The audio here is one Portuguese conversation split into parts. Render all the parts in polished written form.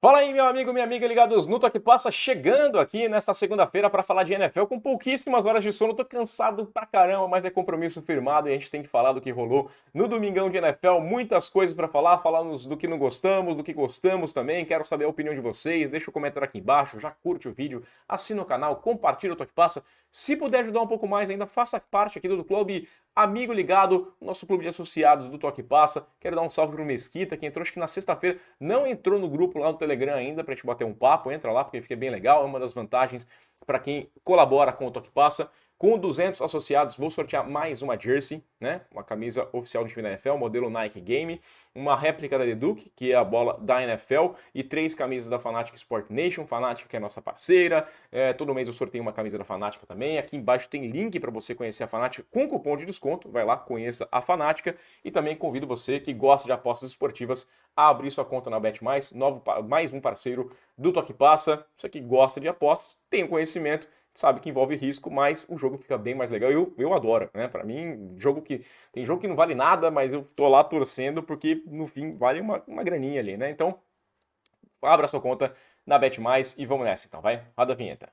Fala aí, meu amigo, minha amiga ligados no Toque Passa, chegando aqui nesta segunda-feira para falar de NFL com pouquíssimas horas de sono. Tô cansado pra caramba, mas é compromisso firmado e a gente tem que falar do que rolou no domingão de NFL. Muitas coisas para falar, falamos do que não gostamos, do que gostamos também. Quero saber a opinião de vocês. Deixa o comentário aqui embaixo, já curte o vídeo, assina o canal, compartilha o Toque Passa. Se puder ajudar um pouco mais ainda, faça parte aqui do clube Amigo Ligado, nosso clube de associados do Toque Passa. Quero dar um salve pro Mesquita, que entrou acho que na sexta-feira, não entrou no grupo lá no Telegram ainda pra gente bater um papo. Entra lá porque fica bem legal, é uma das vantagens para quem colabora com o Toque Passa. Com 200 associados, vou sortear mais uma jersey, né? Uma camisa oficial do time da NFL, modelo Nike Game, uma réplica da Deduc, que é a bola da NFL, e 3 camisas da Fanatic Sport Nation, Fanatic que é a nossa parceira. Todo mês eu sorteio uma camisa da Fanática também. Aqui embaixo tem link para você conhecer a Fanática com cupom de desconto. Vai lá, conheça a Fanática. E também convido você que gosta de apostas esportivas a abrir sua conta na Bet+, mais um parceiro do Toque Passa. Você que gosta de apostas, tem o conhecimento, sabe que envolve risco, mas o jogo fica bem mais legal. Eu adoro, né? Para mim, tem jogo que não vale nada, mas eu tô lá torcendo porque no fim vale uma graninha ali, né? Então, abra sua conta na Bet+, e vamos nessa então, vai? Roda a vinheta.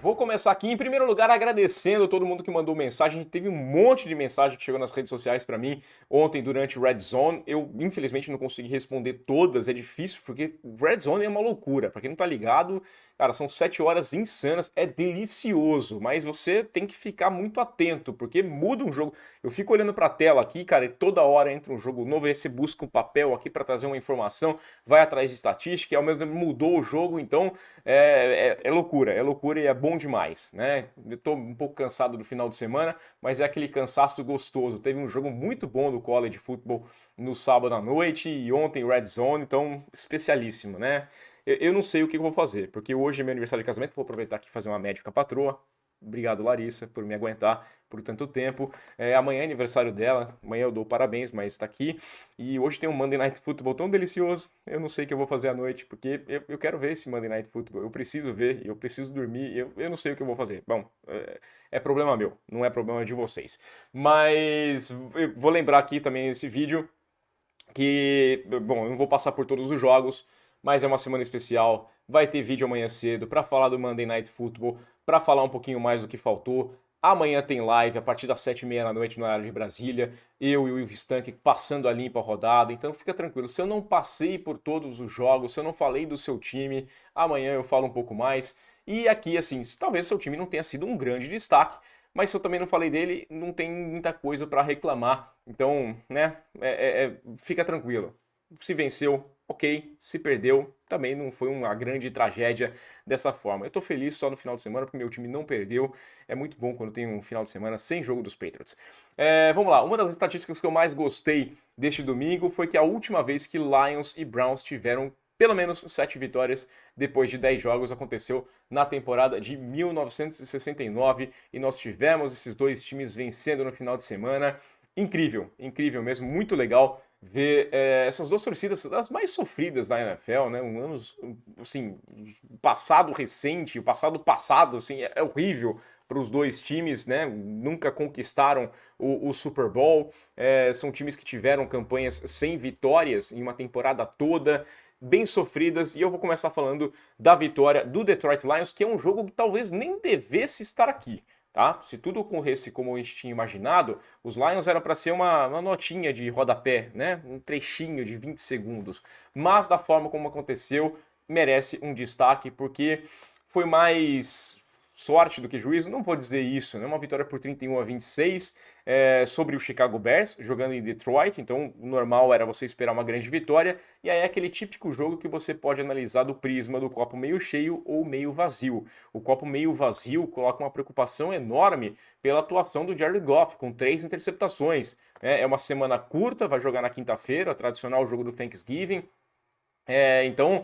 Vou começar aqui, em primeiro lugar, agradecendo todo mundo que mandou mensagem. A gente teve um monte de mensagem que chegou nas redes sociais para mim ontem durante o Red Zone. Eu, infelizmente, não consegui responder todas, é difícil, porque Red Zone é uma loucura. Para quem não tá ligado, cara, são 7 horas insanas, é delicioso, mas você tem que ficar muito atento, porque muda um jogo. Eu fico olhando pra tela aqui, cara, e toda hora entra um jogo novo, aí você busca um papel aqui para trazer uma informação, vai atrás de estatística, e ao mesmo tempo mudou o jogo, então é loucura e é bom demais, né? Eu tô um pouco cansado do final de semana, mas é aquele cansaço gostoso. Teve um jogo muito bom do college football no sábado à noite e ontem Red Zone, então especialíssimo, né? Eu não sei o que eu vou fazer, porque hoje é meu aniversário de casamento, vou aproveitar aqui e fazer uma média com a patroa. Obrigado, Larissa, por me aguentar por tanto tempo. Amanhã é aniversário dela, amanhã eu dou parabéns, mas está aqui. E hoje tem um Monday Night Football tão delicioso, eu não sei o que eu vou fazer à noite, porque eu quero ver esse Monday Night Football, eu preciso ver, eu preciso dormir, eu não sei o que eu vou fazer. Bom, é problema meu, não é problema de vocês. Mas eu vou lembrar aqui também nesse vídeo que, bom, eu não vou passar por todos os jogos, mas é uma semana especial. Vai ter vídeo amanhã cedo para falar do Monday Night Football, para falar um pouquinho mais do que faltou. Amanhã tem live a partir das 7h30 da noite no horário de Brasília. Eu e o Ivo Stank passando a limpa a rodada. Então fica tranquilo. Se eu não passei por todos os jogos, se eu não falei do seu time, amanhã eu falo um pouco mais. E aqui, assim, talvez seu time não tenha sido um grande destaque, mas se eu também não falei dele, não tem muita coisa para reclamar. Então, né, fica tranquilo. Se venceu, ok. Se perdeu, também não foi uma grande tragédia dessa forma. Eu tô feliz só no final de semana porque meu time não perdeu. É muito bom quando tem um final de semana sem jogo dos Patriots. Vamos lá, uma das estatísticas que eu mais gostei deste domingo foi que a última vez que Lions e Browns tiveram pelo menos 7 vitórias depois de 10 jogos aconteceu na temporada de 1969 e nós tivemos esses dois times vencendo no final de semana. Incrível, incrível mesmo, muito legal ver essas duas torcidas, as mais sofridas da NFL, né? Um ano, assim, passado recente, o passado, assim, é horrível para os dois times, né? Nunca conquistaram o Super Bowl. São times que tiveram campanhas sem vitórias em uma temporada toda, bem sofridas, e eu vou começar falando da vitória do Detroit Lions, que é um jogo que talvez nem devesse estar aqui. Tá? Se tudo ocorresse como a gente tinha imaginado, os Lions era para ser uma notinha de rodapé, né? Um trechinho de 20 segundos. Mas da forma como aconteceu, merece um destaque, porque foi mais sorte do que juízo, não vou dizer isso, né? Uma vitória por 31-26 sobre o Chicago Bears, jogando em Detroit, então o normal era você esperar uma grande vitória, e aí é aquele típico jogo que você pode analisar do prisma do copo meio cheio ou meio vazio. O copo meio vazio coloca uma preocupação enorme pela atuação do Jared Goff, com 3 interceptações. É uma semana curta, vai jogar na quinta-feira, o tradicional jogo do Thanksgiving, então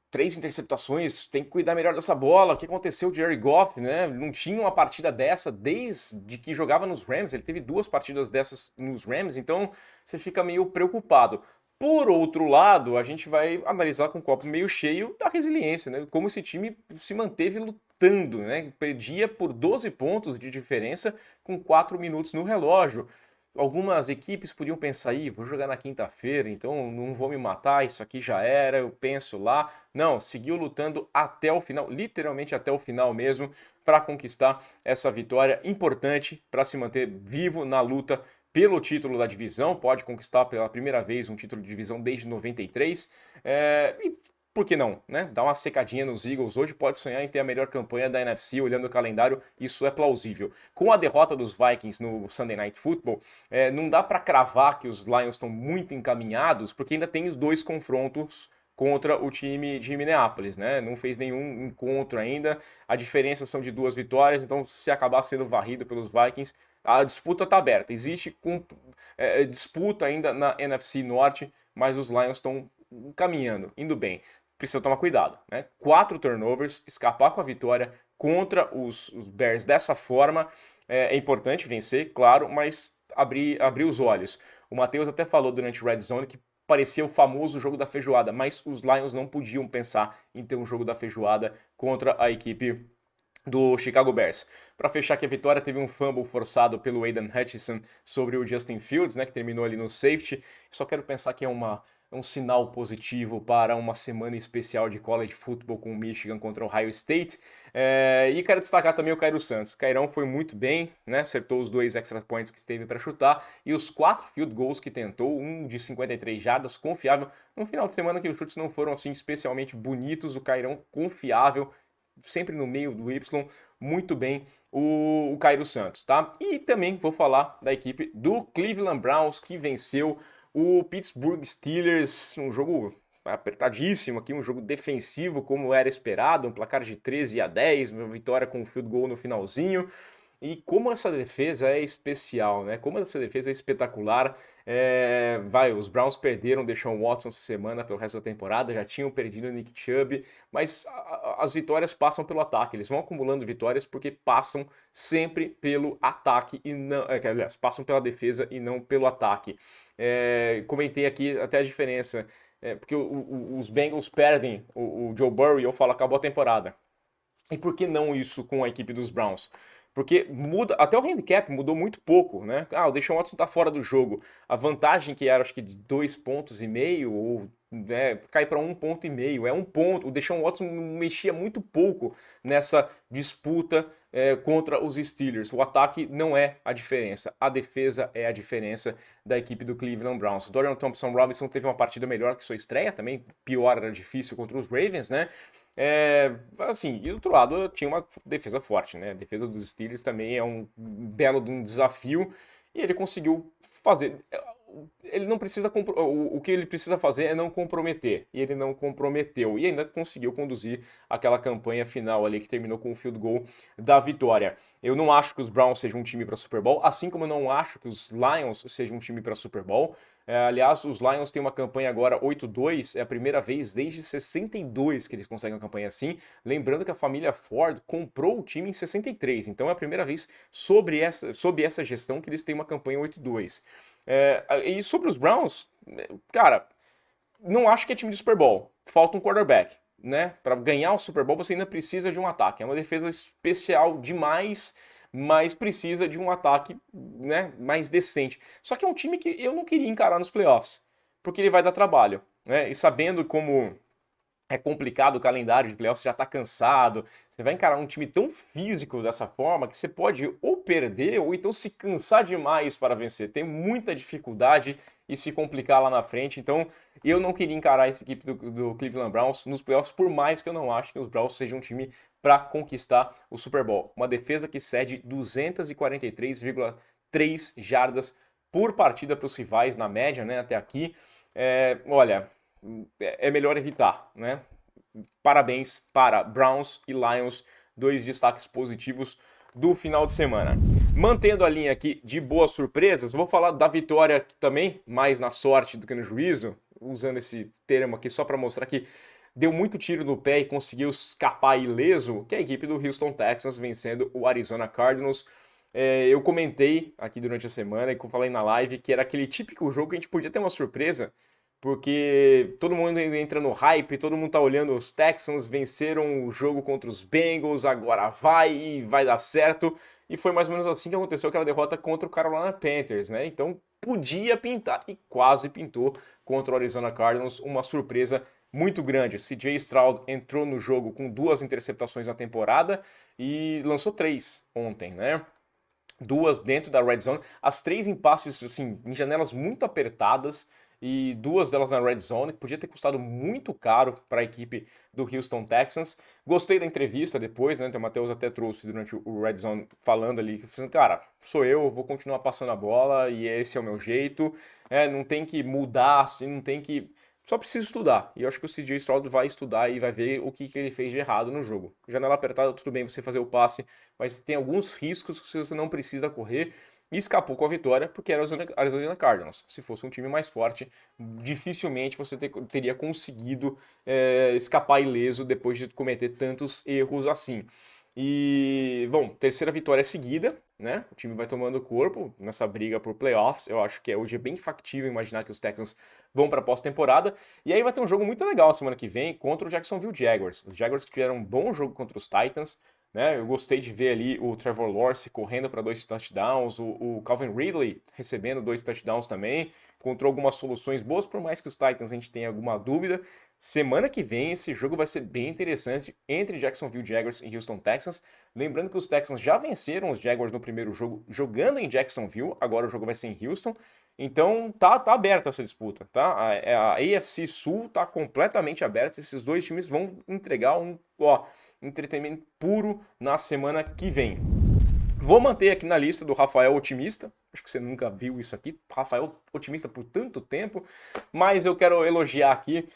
3 interceptações, tem que cuidar melhor dessa bola. O que aconteceu com o Jerry Goff, né? Não tinha uma partida dessa desde que jogava nos Rams. Ele teve 2 partidas dessas nos Rams, então você fica meio preocupado. Por outro lado, a gente vai analisar com o copo meio cheio da resiliência, né? Como esse time se manteve lutando, né? Perdia por 12 pontos de diferença com 4 minutos no relógio. algumas equipes podiam pensar, vou jogar na quinta-feira, então não vou me matar, isso aqui já era, eu penso lá. Não, seguiu lutando até o final, literalmente até o final mesmo, para conquistar essa vitória importante para se manter vivo na luta pelo título da divisão. Pode conquistar pela primeira vez um título de divisão desde 93. E por que não, né? Dar uma secadinha nos Eagles hoje, pode sonhar em ter a melhor campanha da NFC, olhando o calendário, isso é plausível. Com a derrota dos Vikings no Sunday Night Football, não dá para cravar que os Lions estão muito encaminhados, porque ainda tem os 2 confrontos contra o time de Minneapolis, né? Não fez nenhum encontro ainda, a diferença são de 2 vitórias, então se acabar sendo varrido pelos Vikings, a disputa está aberta. Existe disputa ainda na NFC Norte, mas os Lions estão caminhando, indo bem. Precisa tomar cuidado, né? 4 turnovers, escapar com a vitória contra os Bears dessa forma é importante vencer, claro, mas abrir os olhos. O Matheus até falou durante o Red Zone que parecia o famoso jogo da feijoada, mas os Lions não podiam pensar em ter um jogo da feijoada contra a equipe do Chicago Bears. Para fechar aqui a vitória, teve um fumble forçado pelo Aidan Hutchinson sobre o Justin Fields, né, que terminou ali no safety. Só quero pensar que é um sinal positivo para uma semana especial de college football com o Michigan contra o Ohio State. E quero destacar também o Cairo Santos. Cairão foi muito bem, né? Acertou os 2 extra points que teve para chutar e os 4 field goals que tentou, um de 53 jardas, confiável. No final de semana que os chutes não foram assim especialmente bonitos, o Cairão confiável, sempre no meio do Y, muito bem o Cairo Santos, tá? E também vou falar da equipe do Cleveland Browns, que venceu o Pittsburgh Steelers, um jogo apertadíssimo aqui, um jogo defensivo como era esperado, um placar de 13-10, uma vitória com um field goal no finalzinho. E como essa defesa é especial, né? Como essa defesa é espetacular. Os Browns perderam o Deshaun Watson essa semana pelo resto da temporada, já tinham perdido o Nick Chubb, mas as vitórias passam pelo ataque. Eles vão acumulando vitórias porque passam sempre pelo ataque e não, aliás, passam pela defesa e não pelo ataque. Comentei aqui até a diferença, porque os Bengals perdem o Joe Burrow e eu falo, acabou a temporada. E por que não isso com a equipe dos Browns? Porque muda, até o handicap mudou muito pouco, né? O Deshaun Watson tá fora do jogo. A vantagem que era, acho que de 2,5 pontos, ou cai para 1,5 ponto. É um ponto. O Deshaun Watson mexia muito pouco nessa disputa contra os Steelers. O ataque não é a diferença. A defesa é a diferença da equipe do Cleveland Browns. Dorian Thompson-Robinson teve uma partida melhor que sua estreia, também pior, era difícil contra os Ravens, né? Assim, e do outro lado tinha uma defesa forte, né? A defesa dos Steelers também é um belo de um desafio e ele conseguiu fazer. Ele não precisa o que ele precisa fazer é não comprometer, e ele não comprometeu e ainda conseguiu conduzir aquela campanha final ali que terminou com o field goal da vitória. Eu não acho que os Browns sejam um time para Super Bowl, assim como eu não acho que os Lions sejam um time para Super Bowl. Aliás, os Lions têm uma campanha agora 8-2, é a primeira vez desde 62 que eles conseguem uma campanha assim. Lembrando que a família Ford comprou o time em 63, então é a primeira vez sob essa gestão que eles têm uma campanha 8-2. E sobre os Browns, cara, não acho que é time de Super Bowl. Falta um quarterback, né? Para ganhar o Super Bowl você ainda precisa de um ataque. É uma defesa especial demais, mas precisa de um ataque, né, mais decente. Só que é um time que eu não queria encarar nos playoffs, porque ele vai dar trabalho, né? E sabendo como é complicado o calendário de playoffs, você já tá cansado, você vai encarar um time tão físico dessa forma que você pode ou perder ou então se cansar demais para vencer. Tem muita dificuldade e se complicar lá na frente. Então, eu não queria encarar essa equipe do Cleveland Browns nos playoffs, por mais que eu não ache que os Browns sejam um time para conquistar o Super Bowl. Uma defesa que cede 243,3 jardas por partida para os rivais na média, né, até aqui. Olha, é melhor evitar, né? Parabéns para Browns e Lions, 2 destaques positivos do final de semana. Mantendo a linha aqui de boas surpresas, vou falar da vitória também, mais na sorte do que no juízo, usando esse termo aqui só para mostrar que deu muito tiro no pé e conseguiu escapar ileso, que é a equipe do Houston Texans vencendo o Arizona Cardinals. Eu comentei aqui durante a semana e falei na live que era aquele típico jogo que a gente podia ter uma surpresa, porque todo mundo entra no hype, todo mundo tá olhando os Texans, venceram o jogo contra os Bengals, agora vai e vai dar certo. e foi mais ou menos assim que aconteceu aquela derrota contra o Carolina Panthers, né? Então podia pintar e quase pintou contra o Arizona Cardinals, uma surpresa muito grande. CJ Stroud entrou no jogo com 2 interceptações na temporada e lançou 3 ontem, né? 2 dentro da red zone, as 3 em passes assim, em janelas muito apertadas e 2 delas na red zone, que podia ter custado muito caro para a equipe do Houston Texans. Gostei da entrevista depois, né? O Matheus até trouxe durante o red zone falando ali, cara, sou eu, vou continuar passando a bola e esse é o meu jeito. Não tem que mudar, assim, não tem que só precisa estudar. E eu acho que o CJ Stroud vai estudar e vai ver o que ele fez de errado no jogo. Janela apertada, tudo bem você fazer o passe, mas tem alguns riscos que você não precisa correr. E escapou com a vitória porque era o Arizona Cardinals. Se fosse um time mais forte, dificilmente você teria conseguido escapar ileso depois de cometer tantos erros assim. E, bom, terceira vitória seguida, né? O time vai tomando corpo nessa briga por playoffs. Eu acho que hoje é bem factível imaginar que os Texans vão para a pós-temporada. E aí vai ter um jogo muito legal semana que vem contra o Jacksonville Jaguars. Os Jaguars que tiveram um bom jogo contra os Titans, né? Eu gostei de ver ali o Trevor Lawrence correndo para 2 touchdowns, o Calvin Ridley recebendo 2 touchdowns também. Encontrou algumas soluções boas, por mais que os Titans a gente tenha alguma dúvida. Semana que vem esse jogo vai ser bem interessante entre Jacksonville Jaguars e Houston Texans. Lembrando que os Texans já venceram os Jaguars no primeiro jogo jogando em Jacksonville, agora o jogo vai ser em Houston. Então tá aberta essa disputa, tá? A AFC Sul tá completamente aberta, esses dois times vão entregar um entretenimento puro na semana que vem. Vou manter aqui na lista do Rafael Otimista. Acho que você nunca viu isso aqui. Rafael Otimista por tanto tempo. Mas eu quero elogiar aqui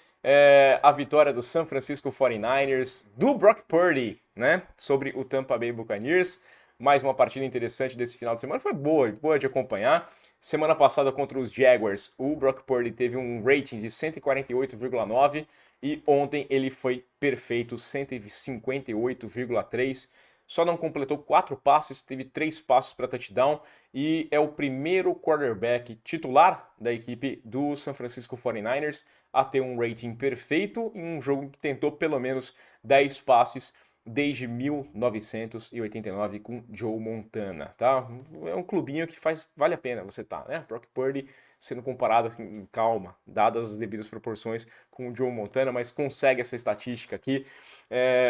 a vitória do San Francisco 49ers, do Brock Purdy, né? Sobre o Tampa Bay Buccaneers. Mais uma partida interessante desse final de semana. Foi boa de acompanhar. Semana passada contra os Jaguars, o Brock Purdy teve um rating de 148,9 e ontem ele foi perfeito, 158,3. Só não completou 4 passes, teve 3 passes para touchdown e é o primeiro quarterback titular da equipe do San Francisco 49ers a ter um rating perfeito em um jogo que tentou pelo menos 10 passes desde 1989 com Joe Montana, tá? É um clubinho que vale a pena você tá, né? Brock Purdy sendo comparado, assim, calma, dadas as devidas proporções com o Joe Montana, mas consegue essa estatística aqui.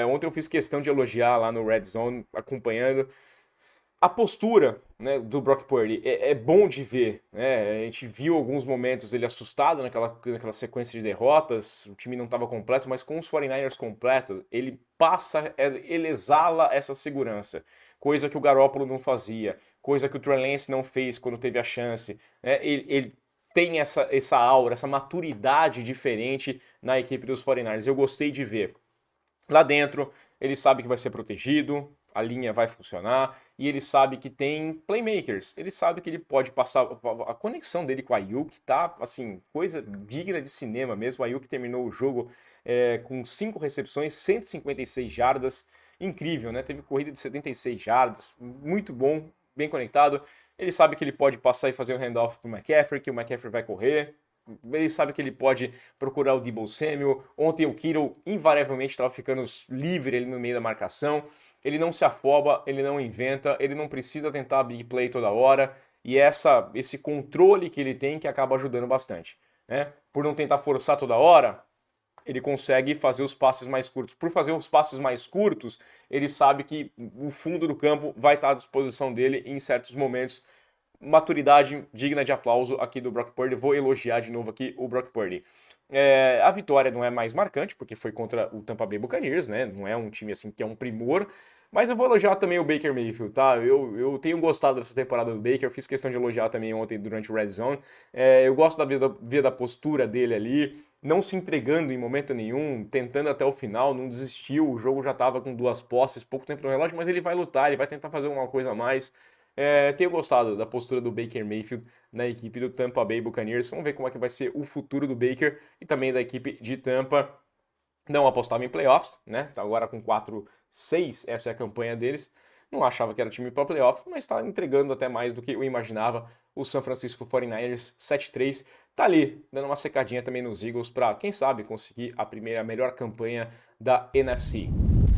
Ontem eu fiz questão de elogiar lá no Red Zone, acompanhando a postura, né, do Brock Purdy. É bom de ver, né? A gente viu alguns momentos ele assustado naquela sequência de derrotas, o time não estava completo, mas com os 49ers completo, ele ele exala essa segurança, coisa que o Garoppolo não fazia, coisa que o Trey Lance não fez quando teve a chance, né? Ele tem essa aura, essa maturidade diferente na equipe dos 49ers. Eu gostei de ver. Lá dentro, ele sabe que vai ser protegido, a linha vai funcionar e ele sabe que tem playmakers. Ele sabe que ele pode passar a conexão dele com a Ayuk, tá assim, coisa digna de cinema mesmo. A Ayuk terminou o jogo com 5 recepções, 156 jardas, incrível, né? Teve corrida de 76 jardas, muito bom, bem conectado. Ele sabe que ele pode passar e fazer o handoff pro McCaffrey, que o McCaffrey vai correr. Ele sabe que ele pode procurar o Deebo Samuel. Ontem o Kittle invariavelmente estava ficando livre ali no meio da marcação. Ele não se afoba, ele não inventa, ele não precisa tentar a big play toda hora. E esse controle que ele tem que acaba ajudando bastante, né? Por não tentar forçar toda hora, ele consegue fazer os passes mais curtos. Por fazer os passes mais curtos, ele sabe que o fundo do campo vai estar à disposição dele em certos momentos. Maturidade digna de aplauso aqui do Brock Purdy. Vou elogiar de novo aqui o Brock Purdy. A vitória não é mais marcante, porque foi contra o Tampa Bay Buccaneers, né? Não é um time assim que é um primor. Mas eu vou elogiar também o Baker Mayfield, tá? Eu tenho gostado dessa temporada do Baker, fiz questão de elogiar também ontem durante o Red Zone. Eu gosto da postura dele ali, não se entregando em momento nenhum, tentando até o final, não desistiu. O jogo já estava com 2 posses, pouco tempo no relógio, mas ele vai lutar, ele vai tentar fazer uma coisa a mais. Tenho gostado da postura do Baker Mayfield na equipe do Tampa Bay Buccaneers. Vamos ver como é que vai ser o futuro do Baker e também da equipe de Tampa. Não apostava em playoffs, né? Tá agora com 4-6, essa é a campanha deles. Não achava que era time para playoff, mas está entregando até mais do que eu imaginava. O San Francisco 49ers 7-3 tá ali, dando uma secadinha também nos Eagles para, quem sabe, conseguir a melhor campanha da NFC.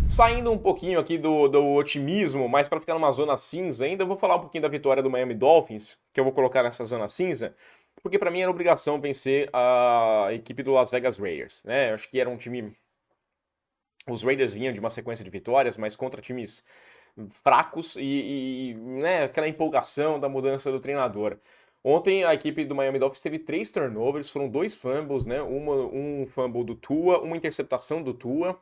Saindo um pouquinho aqui do otimismo, mas para ficar numa zona cinza ainda, eu vou falar um pouquinho da vitória do Miami Dolphins, que eu vou colocar nessa zona cinza, porque para mim era obrigação vencer a equipe do Las Vegas Raiders, né? Eu acho que era um time. Os Raiders vinham de uma sequência de vitórias, mas contra times fracos né, aquela empolgação da mudança do treinador. Ontem a equipe do Miami Dolphins teve 3 turnovers, foram 2 fumbles, né? Um fumble do Tua, uma interceptação do Tua.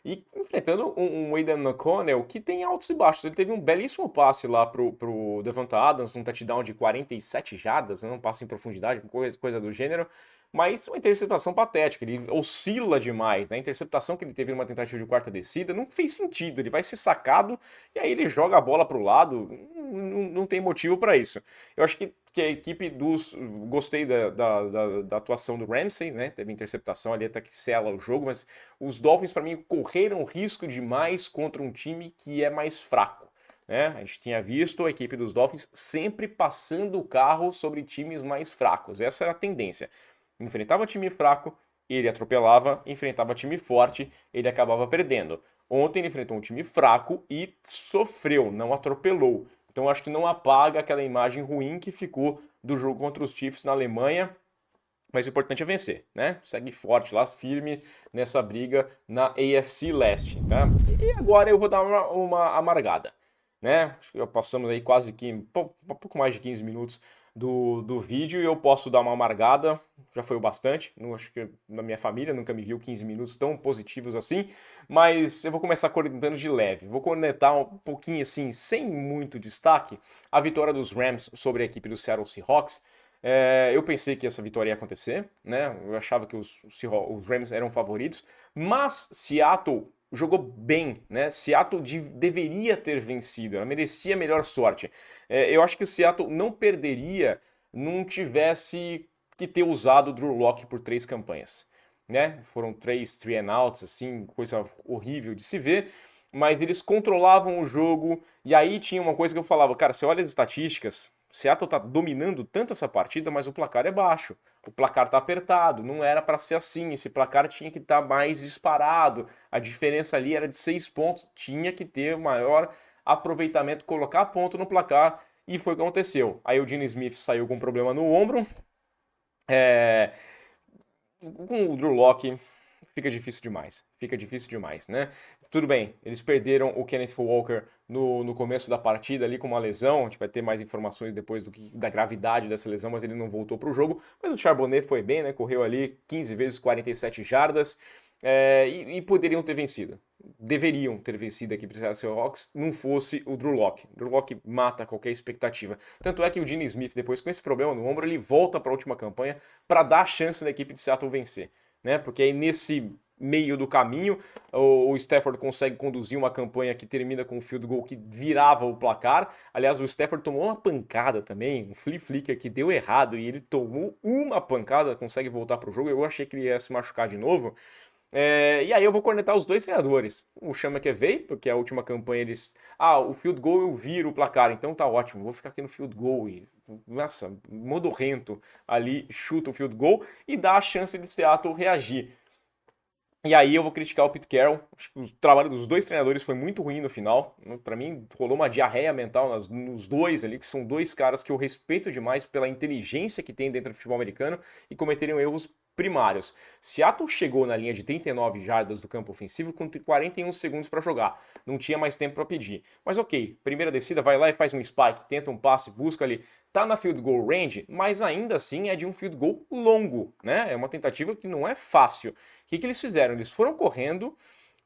E enfrentando um Aidan O'Connell que tem altos e baixos. Ele teve um belíssimo passe lá pro Devonta Adams, um touchdown de 47 jardas, né? Um passe em profundidade, coisa do gênero. Mas uma interceptação patética, ele oscila demais, né? A interceptação que ele teve numa tentativa de quarta descida não fez sentido, ele vai ser sacado e aí ele joga a bola para o lado, não tem motivo para isso. Eu acho que a equipe dos... Gostei da atuação do Ramsey, né? Teve interceptação ali até que sela o jogo, mas os Dolphins, para mim, correram risco demais contra um time que é mais fraco. Né? A gente tinha visto a equipe dos Dolphins sempre passando o carro sobre times mais fracos. Essa era a tendência. Enfrentava time fraco, ele atropelava, enfrentava time forte, ele acabava perdendo. Ontem ele enfrentou um time fraco e sofreu, não atropelou. Então acho que não apaga aquela imagem ruim que ficou do jogo contra os Chiefs na Alemanha, mas o importante é vencer, né? Segue forte lá, firme nessa briga na AFC Leste, tá? E agora eu vou dar uma amargada, né? Acho que já passamos aí quase um pouco mais de 15 minutos do vídeo e eu posso dar uma amargada, já foi o bastante, não acho que na minha família nunca me viu 15 minutos tão positivos assim, mas eu vou começar cornetando de leve, vou cornetar um pouquinho assim, sem muito destaque, a vitória dos Rams sobre a equipe do Seattle Seahawks. Eu pensei que essa vitória ia acontecer, né? Eu achava que os Rams eram favoritos, mas Seattle jogou bem, né? Seattle deveria ter vencido, ela merecia melhor sorte. Eu acho que o Seattle não perderia, não tivesse que ter usado o Drew Lock por 3 campanhas, né? Foram 3 and outs, assim, coisa horrível de se ver, mas eles controlavam o jogo, e aí tinha uma coisa que eu falava, cara, você olha as estatísticas, Seattle tá dominando tanto essa partida, mas o placar é baixo. O placar tá apertado, não era para ser assim. Esse placar tinha que estar mais disparado. A diferença ali era de 6 pontos, tinha que ter maior aproveitamento, colocar ponto no placar, e foi o que aconteceu. Aí o Gene Smith saiu com um problema no ombro. Com o Drew Lock fica difícil demais, né? Tudo bem, eles perderam o Kenneth Walker no começo da partida ali com uma lesão, a gente vai ter mais informações depois da gravidade dessa lesão, mas ele não voltou para o jogo, mas o Charbonnet foi bem, né? Correu ali 15 vezes 47 jardas, e poderiam ter vencido. Deveriam ter vencido aqui para o Seattle Seahawks, não fosse o Drew Lock. O Drew Lock mata qualquer expectativa. Tanto é que o Gene Smith, depois com esse problema no ombro, ele volta para a última campanha para dar a chance da equipe de Seattle vencer, né? Porque aí nesse meio do caminho, o Stafford consegue conduzir uma campanha que termina com um field goal que virava o placar. Aliás, o Stafford tomou uma pancada também, um flea flicker que deu errado e ele tomou uma pancada, consegue voltar para o jogo. Eu achei que ele ia se machucar de novo. E aí eu vou cornetar os dois treinadores. O Sean McVay, porque a última campanha eles... o field goal eu viro o placar, então tá ótimo, vou ficar aqui no field goal e... Nossa, modorrento ali, chuta o field goal e dá a chance de Seattle reagir. E aí eu vou criticar o Pete Carroll. Acho que o trabalho dos dois treinadores foi muito ruim no final. Para mim, rolou uma diarreia mental nos dois ali, que são dois caras que eu respeito demais pela inteligência que tem dentro do futebol americano e cometeriam erros primários. Seattle chegou na linha de 39 jardas do campo ofensivo com 41 segundos para jogar. Não tinha mais tempo para pedir. Mas ok, primeira descida, vai lá e faz um spike, tenta um passe, busca ali. Tá na field goal range, mas ainda assim é de um field goal longo, né? É uma tentativa que não é fácil. O que eles fizeram? Eles foram correndo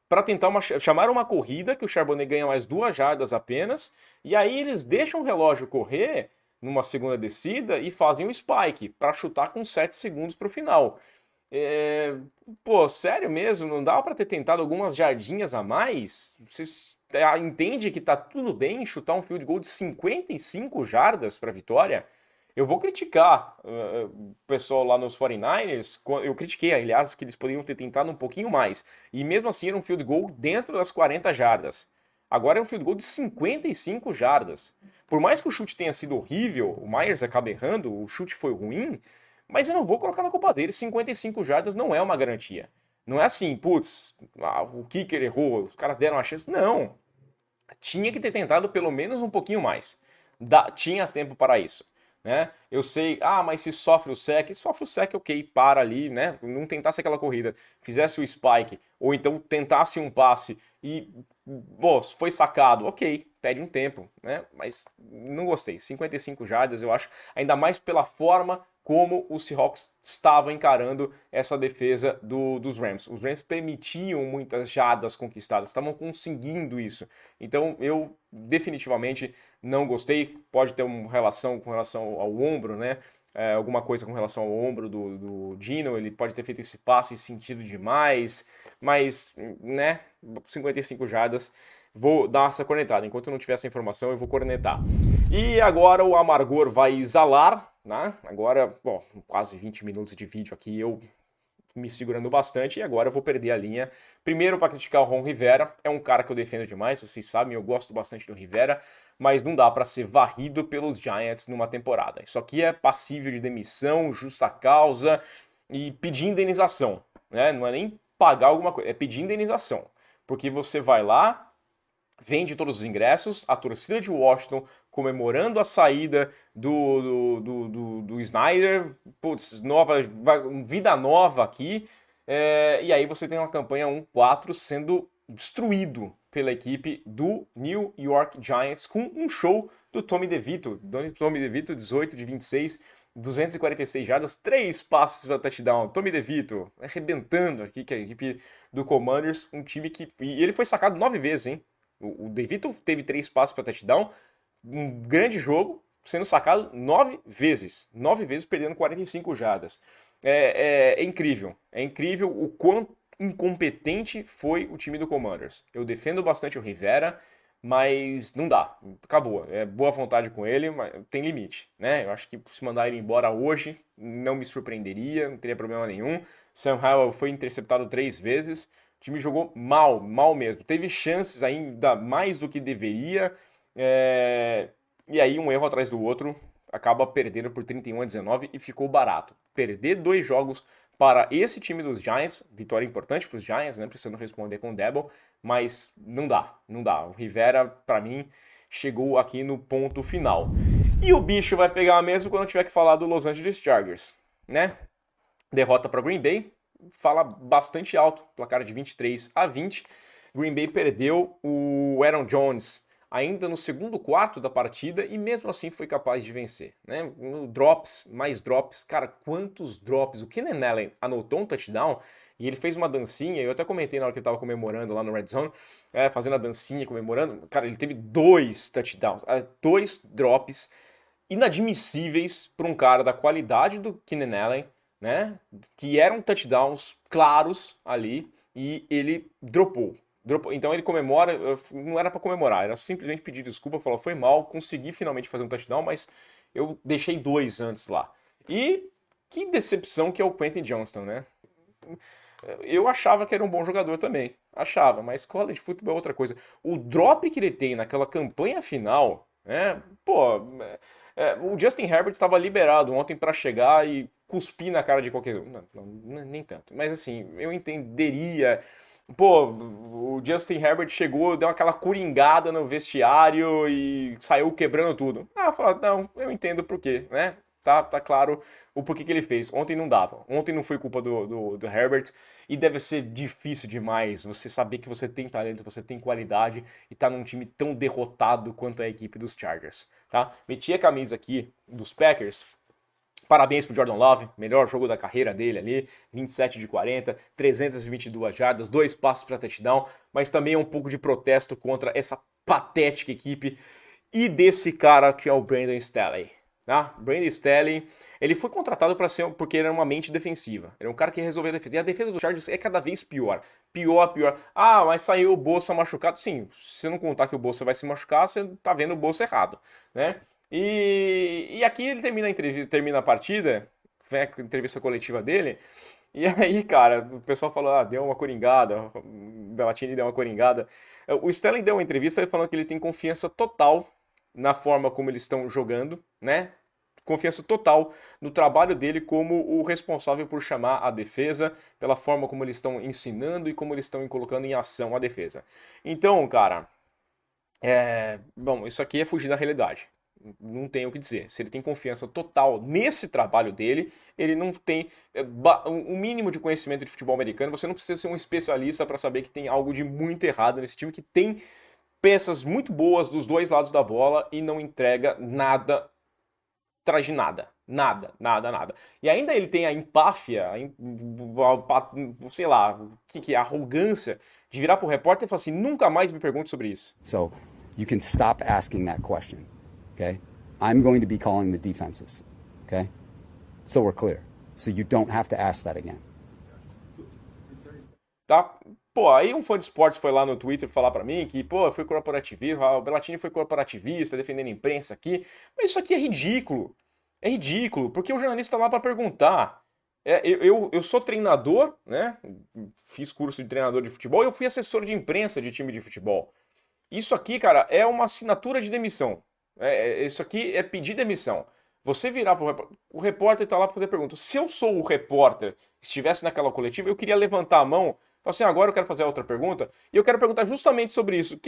para tentar chamaram uma corrida que o Charbonnet ganha mais 2 jardas apenas, e aí eles deixam o relógio correr numa segunda descida e fazem um spike para chutar com 7 segundos para o final. Pô, sério mesmo? Não dá para ter tentado algumas jardinhas a mais? Vocês entende que tá tudo bem chutar um field goal de 55 jardas para vitória? Eu vou criticar o pessoal lá nos 49ers. Eu critiquei, aliás, que eles poderiam ter tentado um pouquinho mais. E mesmo assim era um field goal dentro das 40 jardas. Agora é um field goal de 55 jardas. Por mais que o chute tenha sido horrível, o Myers acaba errando, o chute foi ruim, mas eu não vou colocar na culpa dele. 55 jardas não é uma garantia. Não é assim, putz, o kicker errou, os caras deram a chance. Não. Tinha que ter tentado pelo menos um pouquinho mais. Tinha tempo para isso. Né? Eu sei, mas se sofre o sec, ok, para ali, né? Não tentasse aquela corrida, fizesse o spike, ou então tentasse um passe e, bom, foi sacado, ok, pede um tempo, né? Mas não gostei. 55 jardas, eu acho, ainda mais pela forma como o Seahawks estava encarando essa defesa dos Rams. Os Rams permitiam muitas jardas conquistadas, estavam conseguindo isso. Então eu definitivamente não gostei. Pode ter uma relação com relação ao ombro, né? Alguma coisa com relação ao ombro do Gino, ele pode ter feito esse passe sentido demais, mas, né, 55 jardas, vou dar essa cornetada. Enquanto eu não tiver essa informação, eu vou cornetar. E agora o amargor vai exalar, né? Agora, bom, quase 20 minutos de vídeo aqui, eu me segurando bastante e agora eu vou perder a linha. Primeiro, para criticar o Ron Rivera, é um cara que eu defendo demais, vocês sabem, eu gosto bastante do Rivera, mas não dá para ser varrido pelos Giants numa temporada. Isso aqui é passível de demissão, justa causa e pedir indenização, né? Não é nem pagar alguma coisa, é pedir indenização. Porque você vai lá, vende todos os ingressos, a torcida de Washington comemorando a saída do Snyder, putz, vida nova aqui, e aí você tem uma campanha 1-4 sendo destruído pela equipe do New York Giants com um show do Tommy DeVito. Tommy DeVito, 18 de 26, 246 jardas, 3 passes para touchdown. Tommy DeVito arrebentando aqui que a equipe do Commanders, um time que... E ele foi sacado 9 vezes, hein? O DeVito teve 3 passes para touchdown, um grande jogo, sendo sacado 9 vezes. 9 vezes perdendo 45 jardas. É incrível. É incrível o quão incompetente foi o time do Commanders. Eu defendo bastante o Rivera, mas não dá. Acabou. É boa vontade com ele, mas tem limite, né? Eu acho que se mandar ele embora hoje, não me surpreenderia, não teria problema nenhum. Sam Howell foi interceptado 3 vezes. O time jogou mal, mal mesmo. Teve chances ainda mais do que deveria. E aí um erro atrás do outro acaba perdendo por 31-19 e ficou barato. Perder 2 jogos para esse time dos Giants, vitória importante para os Giants, né? Precisando responder com o Debo, mas não dá, não dá. O Rivera, para mim, chegou aqui no ponto final. E o bicho vai pegar mesmo quando tiver que falar do Los Angeles Chargers, né? Derrota para Green Bay, fala bastante alto, placar de 23-20. Green Bay perdeu o Aaron Jones ainda no segundo quarto da partida e mesmo assim foi capaz de vencer, né? Drops, mais drops, cara, quantos drops? O Keenan Allen anotou um touchdown e ele fez uma dancinha, eu até comentei na hora que ele tava comemorando lá no Red Zone, fazendo a dancinha, comemorando, cara, ele teve 2 touchdowns, 2 drops inadmissíveis para um cara da qualidade do Keenan Allen, né? Que eram touchdowns claros ali e ele dropou. Então ele comemora, não era para comemorar, era simplesmente pedir desculpa, falar foi mal, consegui finalmente fazer um touchdown, mas eu deixei 2 antes lá. E que decepção que é o Quentin Johnston, né? Eu achava que era um bom jogador também, achava, mas college football é outra coisa. O drop que ele tem naquela campanha final, né? Pô, o Justin Herbert estava liberado ontem para chegar e cuspir na cara de qualquer um. Não, nem tanto. Mas assim, eu entenderia. Pô, o Justin Herbert chegou, deu aquela coringada no vestiário e saiu quebrando tudo. Fala, não, eu entendo por quê, né? Tá claro o porquê que ele fez. Ontem não dava. Ontem não foi culpa do Herbert. E deve ser difícil demais você saber que você tem talento, você tem qualidade e tá num time tão derrotado quanto a equipe dos Chargers, tá? Meti a camisa aqui dos Packers. Parabéns pro Jordan Love, melhor jogo da carreira dele ali, 27 de 40, 322 jardas, 2 passos para touchdown, mas também um pouco de protesto contra essa patética equipe e desse cara que é o Brandon Staley. Tá? Brandon Staley, ele foi contratado para ser porque ele era uma mente defensiva. Ele é um cara que resolveu a defesa. E a defesa do Chargers é cada vez pior. Pior. Mas saiu o Bolsa machucado. Sim, se você não contar que o Bolsa vai se machucar, você tá vendo o Bolsa errado, né? E aqui ele termina a partida, vem a entrevista coletiva dele, e aí, cara, o pessoal falou, deu uma coringada, o Bellatini deu uma coringada. O Stelling deu uma entrevista falando que ele tem confiança total na forma como eles estão jogando, né? confiança total no trabalho dele como o responsável por chamar a defesa, pela forma como eles estão ensinando e como eles estão colocando em ação a defesa. Então, cara, bom, isso aqui é fugir da realidade. Não tem o que dizer. Se ele tem confiança total nesse trabalho dele, ele não tem um mínimo de conhecimento de futebol americano. Você não precisa ser um especialista para saber que tem algo de muito errado nesse time, que tem peças muito boas dos dois lados da bola e não entrega nada atrás de nada. Nada, nada, nada. E ainda ele tem a empáfia, sei lá, o que é? A arrogância de virar pro repórter e falar assim: nunca mais me pergunte sobre isso. So you can stop asking that question, okay? I'm going to be calling the defenses, okay? So we're clear. So you don't have to ask that again. Tá? Pô, aí um fã de esportes foi lá no Twitter falar pra mim que, pô, foi corporativista, o Bellatini foi corporativista, defendendo a imprensa aqui. Mas isso aqui é ridículo. É ridículo, porque o jornalista tá lá pra perguntar. Eu sou treinador, né? Fiz curso de treinador de futebol e eu fui assessor de imprensa de time de futebol. Isso aqui, cara, é uma assinatura de demissão. Isso aqui é pedir demissão. Você virar pro repórter, o repórter tá lá pra fazer pergunta. Se eu sou o repórter, estivesse naquela coletiva, eu queria levantar a mão, falar assim: agora eu quero fazer outra pergunta, e eu quero perguntar justamente sobre isso.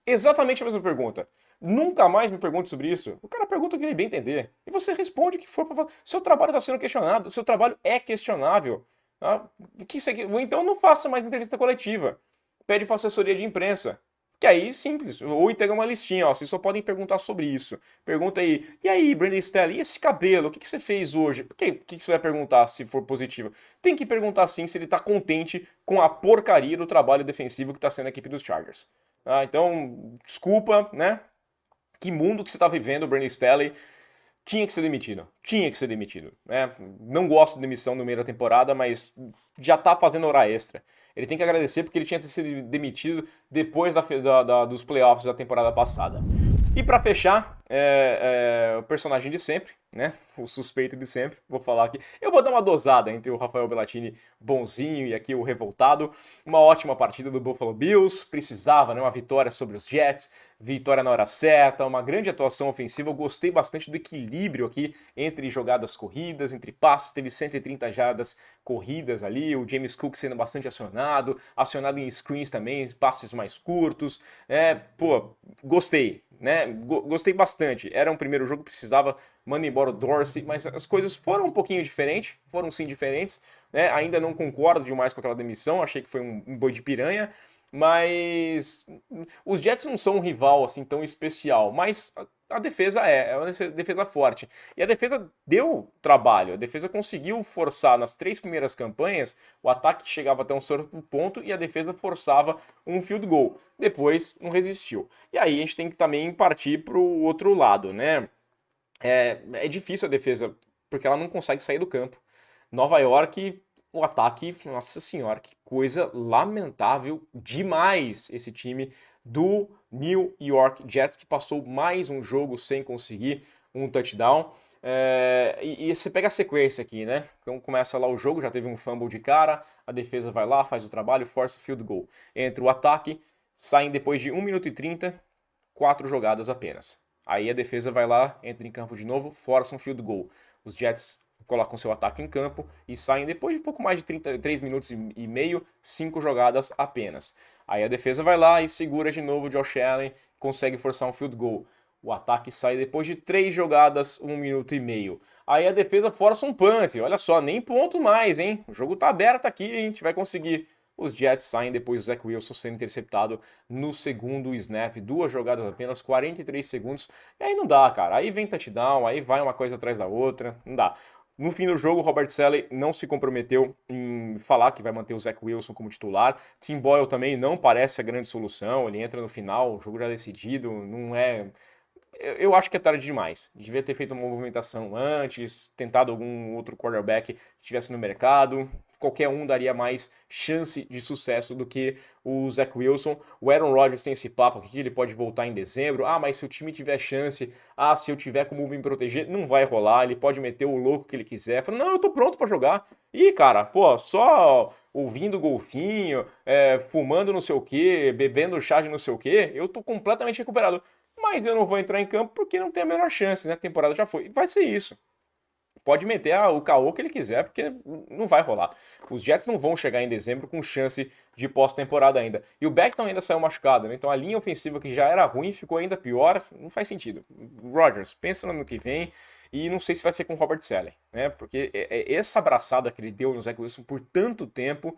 Exatamente a mesma pergunta. Nunca mais me pergunte sobre isso. O cara pergunta o que ele bem entender. E você responde o que for pra falar. Seu trabalho está sendo questionado, o seu trabalho é questionável. Tá? Ou então não faça mais entrevista coletiva. Pede para assessoria de imprensa. Que aí, simples. Ou entrega uma listinha, ó. Vocês só podem perguntar sobre isso. Pergunta aí. E aí, Brandon Staley, e esse cabelo? O que você fez hoje? O que você vai perguntar se for positivo? Tem que perguntar sim se ele tá contente com a porcaria do trabalho defensivo que tá sendo a equipe dos Chargers. Então, desculpa, né? Que mundo que você tá vivendo, Brandon Staley. Tinha que ser demitido. Tinha que ser demitido. Né? Não gosto de demissão no meio da temporada, mas já tá fazendo hora extra. Ele tem que agradecer porque ele tinha que ser demitido depois dos playoffs da temporada passada. E para fechar, o personagem de sempre, né? O suspeito de sempre, vou falar aqui. Eu vou dar uma dosada entre o Rafael Bellatini bonzinho e aqui o revoltado. Uma ótima partida do Buffalo Bills, precisava, né? Uma vitória sobre os Jets, vitória na hora certa, uma grande atuação ofensiva. Eu gostei bastante do equilíbrio aqui entre jogadas corridas, entre passes. Teve 130 jardas corridas ali, o James Cook sendo bastante acionado em screens também, passes mais curtos. Pô, gostei. Né? Gostei bastante. Era um primeiro jogo, precisava mandar embora o Dorsey, mas as coisas foram um pouquinho diferentes, foram sim diferentes. Né? Ainda não concordo demais com aquela demissão, achei que foi um boi de piranha, mas os Jets não são um rival assim tão especial, mas a defesa é uma defesa forte. E a defesa deu trabalho, a defesa conseguiu forçar nas 3 primeiras campanhas, o ataque chegava até um certo ponto e a defesa forçava um field goal. Depois não resistiu. E aí a gente tem que também partir para o outro lado, né? É difícil a defesa, porque ela não consegue sair do campo. Nova York, o ataque, nossa senhora, que coisa lamentável demais esse time do New York Jets, que passou mais um jogo sem conseguir um touchdown. E você pega a sequência aqui, né? Então começa lá o jogo, já teve um fumble de cara, a defesa vai lá, faz o trabalho, força field goal. Entra o ataque, saem depois de 1 minuto e 30, 4 jogadas apenas. Aí a defesa vai lá, entra em campo de novo, força um field goal. Os Jets colocam seu ataque em campo e saem depois de pouco mais de 33 minutos e meio, 5 jogadas apenas. Aí a defesa vai lá e segura de novo o Josh Allen, consegue forçar um field goal. O ataque sai depois de 3 jogadas, 1 minuto e meio. Aí a defesa força um punt, olha só, nem ponto mais, hein? O jogo tá aberto aqui, a gente vai conseguir. Os Jets saem depois do Zach Wilson sendo interceptado no segundo snap. 2 jogadas apenas, 43 segundos. E aí não dá, cara. Aí vem touchdown, aí vai uma coisa atrás da outra. Não dá. No fim do jogo, o Robert Saleh não se comprometeu em falar que vai manter o Zach Wilson como titular. Tim Boyle também não parece a grande solução. Ele entra no final, o jogo já decidido. Não é... Eu acho que é tarde demais. Devia ter feito uma movimentação antes, tentado algum outro quarterback que estivesse no mercado. Qualquer um daria mais chance de sucesso do que o Zach Wilson. O Aaron Rodgers tem esse papo aqui que ele pode voltar em dezembro. Mas se o time tiver chance, se eu tiver como me proteger, não vai rolar. Ele pode meter o louco que ele quiser. Fala, não, eu tô pronto para jogar. E, cara, pô, só ouvindo golfinho, fumando não sei o que, bebendo chá de não sei o que, eu tô completamente recuperado. mas eu não vou entrar em campo porque não tem a menor chance, né? A temporada já foi. E vai ser isso. Pode meter o caô que ele quiser, porque não vai rolar. Os Jets não vão chegar em dezembro com chance de pós-temporada ainda. E o Becton ainda saiu machucado, né? Então a linha ofensiva que já era ruim ficou ainda pior. Não faz sentido. Rodgers, pensa no ano que vem. E não sei se vai ser com o Robert Saleh, né? Porque essa abraçada que ele deu no Zach Wilson por tanto tempo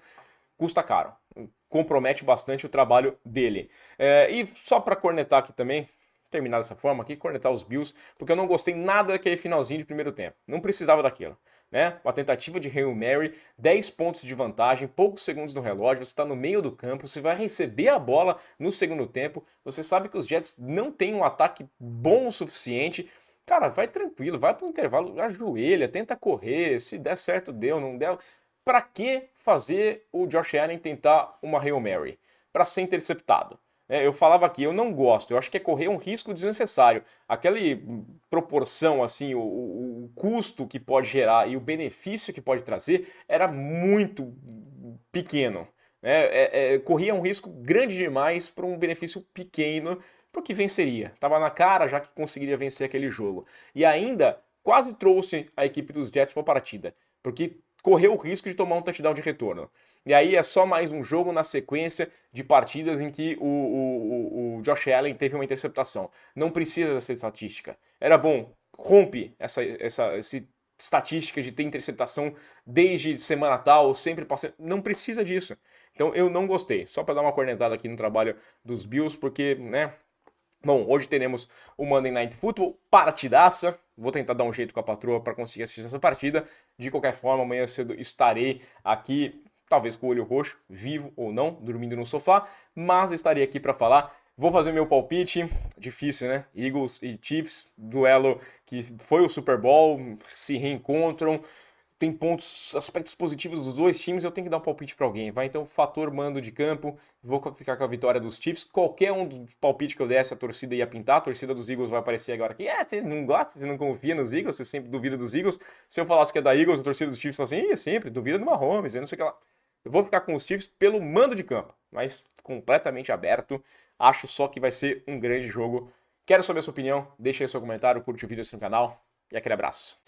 custa caro. Compromete bastante o trabalho dele. E só para cornetar aqui também, terminar dessa forma aqui, cornetar os Bills, porque eu não gostei nada daquele finalzinho de primeiro tempo. Não precisava daquilo, né? Uma tentativa de Hail Mary, 10 pontos de vantagem, poucos segundos no relógio, você está no meio do campo, você vai receber a bola no segundo tempo, você sabe que os Jets não têm um ataque bom o suficiente. Cara, vai tranquilo, vai pro intervalo, ajoelha, tenta correr, se der certo deu, não der. Pra que fazer o Josh Allen tentar uma Hail Mary? Pra ser interceptado. Eu falava aqui, eu não gosto, eu acho que é correr um risco desnecessário. Aquela proporção, assim, o custo que pode gerar e o benefício que pode trazer era muito pequeno. Corria um risco grande demais para um benefício pequeno para o que venceria. Tava na cara já que conseguiria vencer aquele jogo. E ainda quase trouxe a equipe dos Jets para a partida, porque correu o risco de tomar um touchdown de retorno. E aí é só mais um jogo na sequência de partidas em que o Josh Allen teve uma interceptação. Não precisa dessa estatística. Era bom, rompe essa estatística de ter interceptação desde semana tal, sempre passando. Não precisa disso. Então eu não gostei. Só para dar uma cornetada aqui no trabalho dos Bills, porque, né? Bom, hoje teremos o Monday Night Football, partidaça. Vou tentar dar um jeito com a patroa para conseguir assistir essa partida. De qualquer forma, amanhã cedo estarei aqui, talvez com o olho roxo, vivo ou não, dormindo no sofá, mas estarei aqui para falar. Vou fazer meu palpite, difícil, né? Eagles e Chiefs, duelo que foi o Super Bowl, se reencontram. Tem aspectos positivos dos dois times, eu tenho que dar um palpite para alguém, vai? Então, fator mando de campo, vou ficar com a vitória dos Chiefs. Qualquer um dos palpites que eu desse, a torcida ia pintar, a torcida dos Eagles vai aparecer agora aqui. Você não gosta, você não confia nos Eagles, você sempre duvida dos Eagles. Se eu falasse que é da Eagles, a torcida dos Chiefs fala assim, sempre, duvida do Mahomes, eu não sei o que lá. Eu vou ficar com os Chiefs pelo mando de campo, mas completamente aberto. Acho só que vai ser um grande jogo. Quero saber a sua opinião, deixa aí seu comentário, curte o vídeo aqui no canal e aquele abraço.